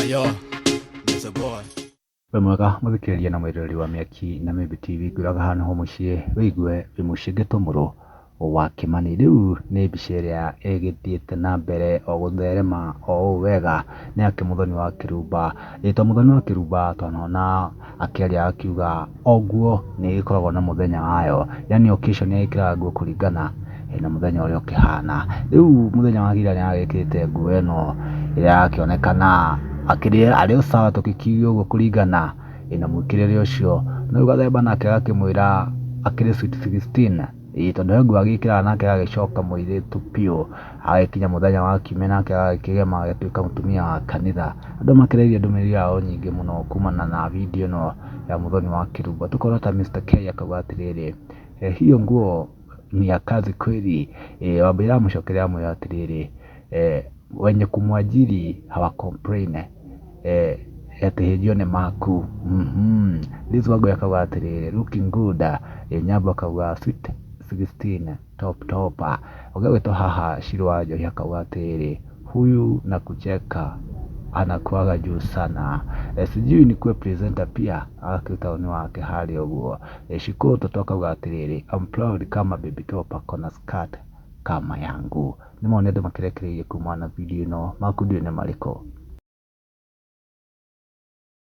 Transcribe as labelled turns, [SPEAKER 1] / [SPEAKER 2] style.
[SPEAKER 1] Yo, Mr. Boy.
[SPEAKER 2] We mwega muthikiriria na mwirori wa Miaki na Maybe TV ngwiraga hano ho mucii wigue wi mucii ngitumuro wa Kimani. Riu ni mbica iria igithiite na mbere o gutherema o uu wega ni ake Muthoni wa Kirumba. Ritwa Muthoni wa Kirumba twanona akiaria akiuga oguo ni gikoragwo na muthenya wayo, yani occasion yekiraga nguo kuringana na muthenya uria ukihana. Riu muthenya wa ira ni agikirite nguo ino iria yakionekana ari sawa tukikiuga uguo kuringana na mwikirire ucio. No Gathemba nake agakimwira akiri sweet 16 tondu he nguo agikiraga nake agicoka muiritu piu. Agikinya muthenya wa kiumia nake agikigema agituika mutumia wa kanitha. Andu makireirie ndumiriri yao nyingi muno kumana na video ino ya Muthoni wa Kirumba. Tukona ta Mr. K akauga atiriri, hiyo nguo ni ya kazi kweli. Wambira mucokeria amwira atiriri, wenye kumwajiri hawa complain ati hijio ni maku. This wago yakauga atiriri, looking good. Nyambo akauga sweet 16 top. Ogewetwo haha Shirwajo yakauga atiriri, huyu na kucheka anakuaga juu sana. Sijui ni kuwe presenter pia akiruta uni wake hali uguo. Shikoto tukauga atiriri, I'm proud kama baby top akona skirt kama yangu. Ni maoni andu makirekereirie kuma na video ino. Makundi ni mariko?